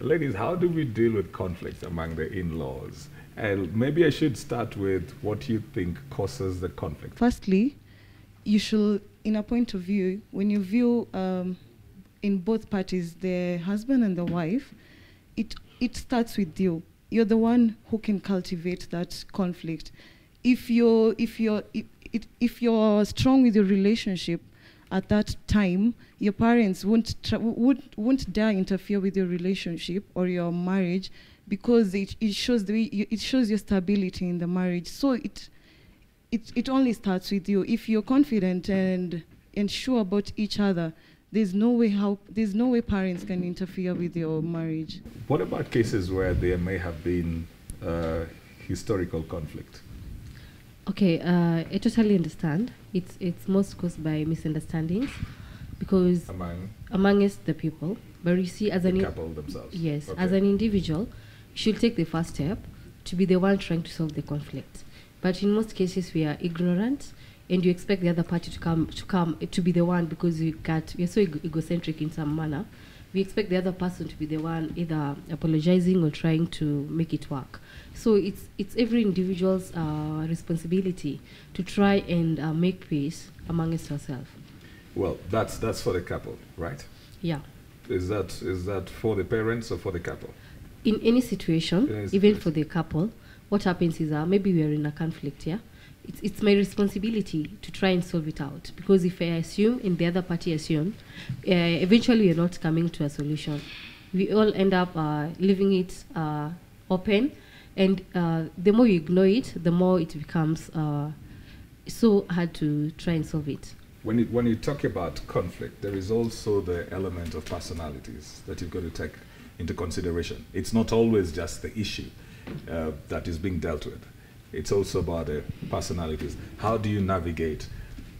Ladies, how do we deal with conflict among the in-laws? And maybe I should start with what you think causes the conflict. Firstly, you should, in a point of view, when you view in both parties, the husband and the wife, it starts with you. You're the one who can cultivate that conflict. If you're strong with your relationship at that time, your parents won't dare interfere with your relationship or your marriage, because it shows it shows your stability in the marriage. So it only starts with you. If you're confident and sure about each other, there's no way parents can interfere with your marriage. What about cases where there may have been historical conflict? Okay, I totally understand. It's most caused by misunderstandings, because amongst the people. But you see, as the couple themselves. Yes, okay. As an individual, you should take the first step to be the one trying to solve the conflict. But in most cases, we are ignorant, and you expect the other party to be the one, because we're so egocentric in some manner. We expect the other person to be the one either apologizing or trying to make it work. So it's every individual's responsibility to try and make peace amongst ourselves. Well, that's for the couple, right? Yeah. Is that for the parents or for the couple? In any situation, even for the couple, what happens is maybe we are in a conflict, yeah? It's my responsibility to try and solve it out, because if I assume and the other party assume, eventually we're not coming to a solution. We all end up leaving it open, and the more you ignore it, the more it becomes so hard to try and solve it. When you talk about conflict, there is also the element of personalities that you've got to take into consideration. It's not always just the issue that is being dealt with. It's also about the personalities. How do you navigate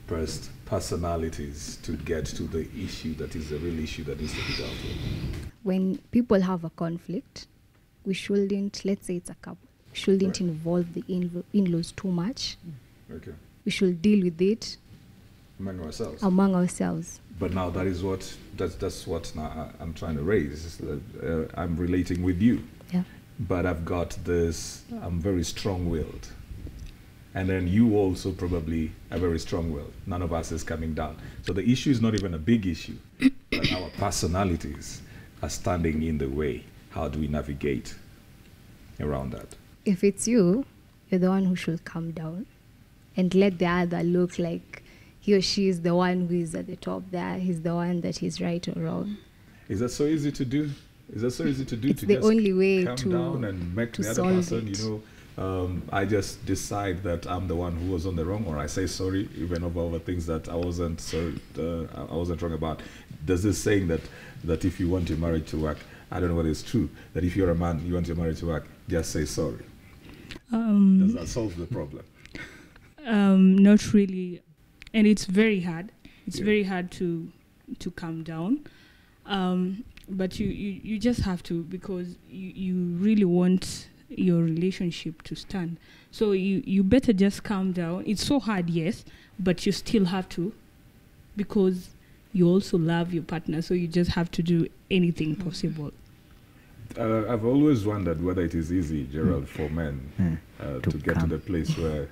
personalities to get to the issue that is the real issue that needs to be dealt with? When people have a conflict, we shouldn't, let's say it's a couple, we shouldn't involve the in-laws too much. Okay. We should deal with it among ourselves. But now that's what now I'm trying to raise. I'm relating with you. Yeah. But I've got this, I'm very strong-willed. And then you also probably are very strong-willed. None of us is coming down. So the issue is not even a big issue, but our personalities are standing in the way. How do we navigate around that? If it's you, you're the one who should calm down and let the other look like he or she is the one who is at the top there. He's the one that is right or wrong. Is that so easy to do? Is that so easy to do? It's to the just only way calm to down and make the other person, I just decide that I'm the one who was on the wrong, or I say sorry even over things that I wasn't wrong about. There's this saying that if you want your marriage to work, I don't know whether it's true, that if you're a man, you want your marriage to work, just say sorry. Does that solve the problem? Not really, and it's very hard. It's very hard to calm down. But you just have to, because you really want your relationship to stand. So you better just calm down. It's so hard, yes, but you still have to, because you also love your partner, so you just have to do anything possible. I've always wondered whether it is easy, Gerald, for men to get to the place where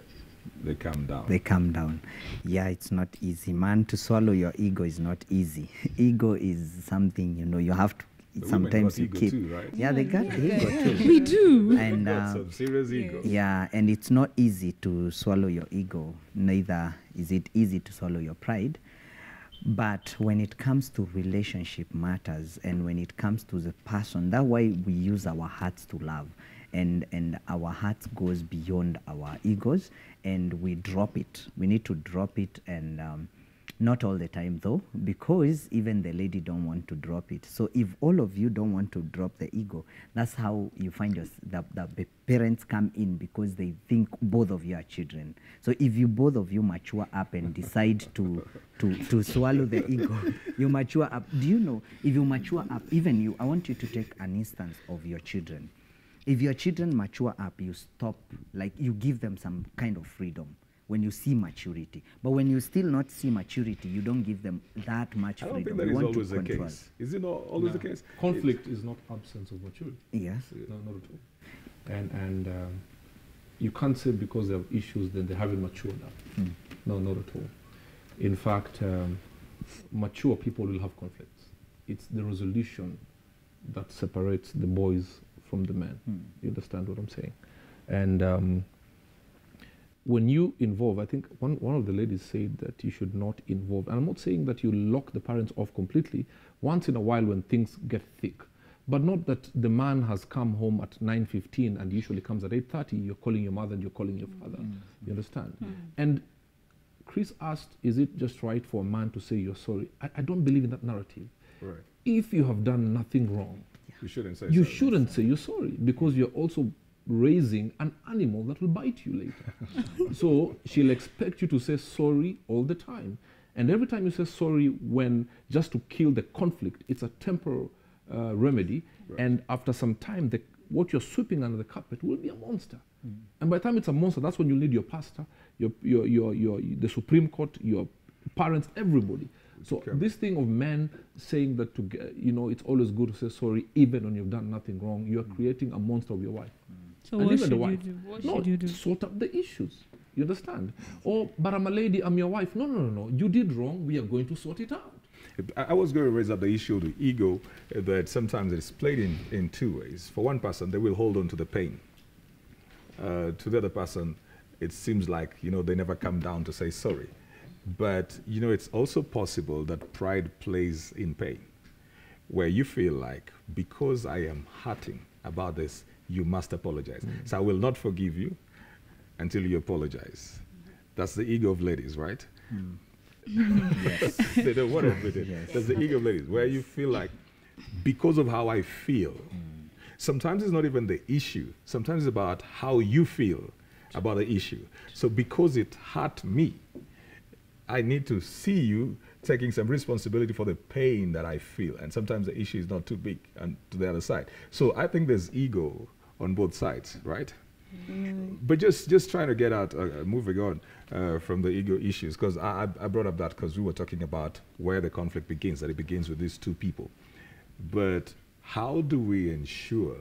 they calm down. They calm down. Yeah, it's not easy. Man, to swallow your ego is not easy. Ego is something, you have to, sometimes you keep. Too, right? Yeah, they got ego too. We do. And some serious ego. Yeah, and it's not easy to swallow your ego. Neither is it easy to swallow your pride. But when it comes to relationship matters, and when it comes to the person, that's why we use our hearts to love. And our hearts goes beyond our egos, and we drop it. We need to drop it, and not all the time though, because even the lady don't want to drop it. So if all of you don't want to drop the ego, that's how you find the parents come in, because they think both of you are children. So if you both of you mature up and decide to swallow the ego, you mature up. Do you know, if you mature up, even you, I want you to take an instance of your children. If your children mature up, you stop, like you give them some kind of freedom. when you see maturity. But when you still not see maturity, you don't give them that much I freedom. don't think that You is want always to the control. case. Is it not always the case? Conflict is not absence of maturity. Yes. No, not at all. And you can't say because they have issues then they haven't matured enough. No, not at all. In fact, mature people will have conflicts. It's the resolution that separates the boys from the men. You understand what I'm saying? And when you involve, I think one of the ladies said that you should not involve, and I'm not saying that you lock the parents off completely, once in a while when things get thick, but not that the man has come home at 9:15 and usually comes at 8:30, you're calling your mother and you're calling your father. You understand? And Chris asked, is it just right for a man to say you're sorry? I don't believe in that narrative. Right. If you have done nothing wrong, You shouldn't say you sorry. shouldn't say you're sorry, because you're also raising an animal that will bite you later. So she'll expect you to say sorry all the time. And every time you say sorry, when just to kill the conflict, it's a temporal remedy. Right. And after some time, what you're sweeping under the carpet will be a monster. And by the time it's a monster, that's when you need your pastor, the Supreme Court, your parents, everybody. So Okay. this thing of men saying that it's always good to say sorry even when you've done nothing wrong, you're creating a monster of your wife. So And what even should the you wife. do? What No, should you do? sort out the issues. You understand? Or, but I'm a lady, I'm your wife. No. You did wrong. We are going to sort it out. I was going to raise up the issue of the ego, that sometimes it's played in two ways. For one person, they will hold on to the pain. To the other person, it seems like, they never come down to say sorry. But, it's also possible that pride plays in pain, where you feel like, because I am hurting about this, you must apologize. So I will not forgive you until you apologize. That's the ego of ladies, right? Yes. They don't want to admit it. Yes. That's the ego of ladies, where you feel like, because of how I feel. Sometimes it's not even the issue. Sometimes it's about how you feel about the issue. So because it hurt me, I need to see you taking some responsibility for the pain that I feel. And sometimes the issue is not too big and to the other side. So I think there's ego on both sides, right? But just trying to get out, moving on from the ego issues, because I brought up that because we were talking about where the conflict begins, that it begins with these two people. But how do we ensure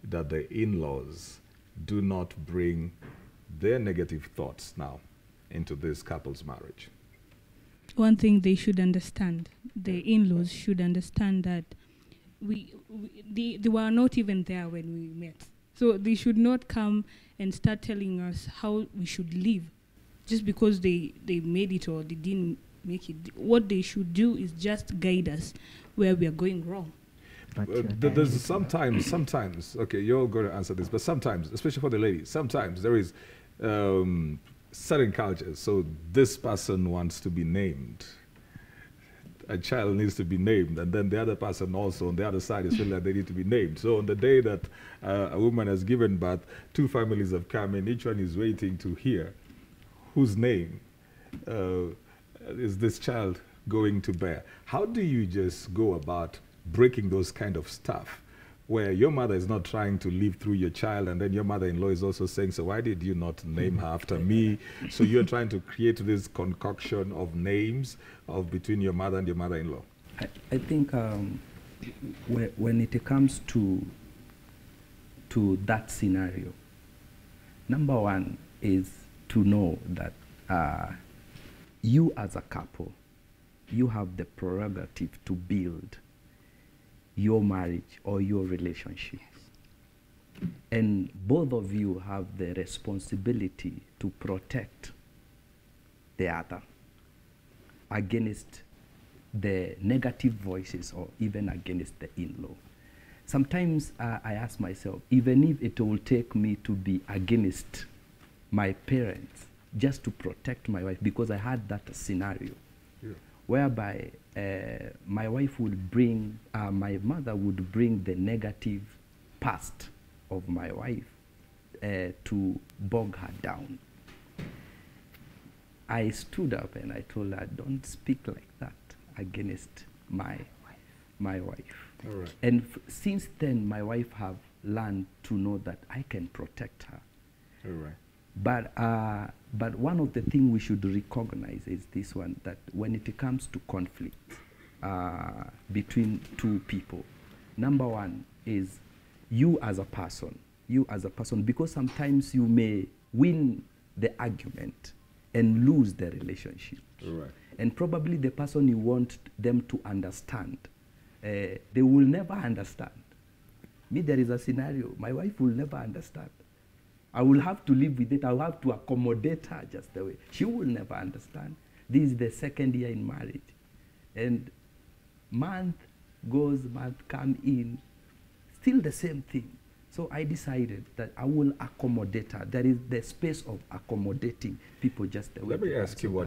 that the in-laws do not bring their negative thoughts now into this couple's marriage? One thing they should understand, the in-laws should understand that they were not even there when we met. So they should not come and start telling us how we should live just because they made it or they didn't make it. What they should do is just guide us where we are going wrong. There's sometimes, okay, you're going to answer this, but sometimes, especially for the ladies, sometimes there is certain cultures. So this person wants to be named. A child needs to be named, and then the other person also on the other side is feeling like they need to be named. So on the day that a woman has given birth, two families have come in, each one is waiting to hear whose name is this child going to bear. How do you just go about breaking those kind of stuff where your mother is not trying to live through your child, and then your mother-in-law is also saying, so why did you not name her after me? So you're trying to create this concoction of names between your mother and your mother-in-law. I think when it comes to that scenario, number one is to know that you as a couple, you have the prerogative to build your marriage or your relationship. And both of you have the responsibility to protect the other against the negative voices or even against the in-law. Sometimes I ask myself, even if it will take me to be against my parents just to protect my wife, because I had that scenario whereby my wife would bring, my mother would bring the negative past of my wife to bog her down. I stood up and I told her, don't speak like that against my wife. All right. And since then, my wife have learned to know that I can protect her. All right. But one of the things we should recognize is this one, that when it comes to conflict between two people, number one is you as a person, because sometimes you may win the argument and lose the relationship. Right. And probably the person you want them to understand, they will never understand. Me, there is a scenario, my wife will never understand. I will have to live with it. I will have to accommodate her just the way. She will never understand. This is the second year in marriage. And month goes, month come in, still the same thing. So I decided that I will accommodate her. There is the space of accommodating people just the way. Let me ask you what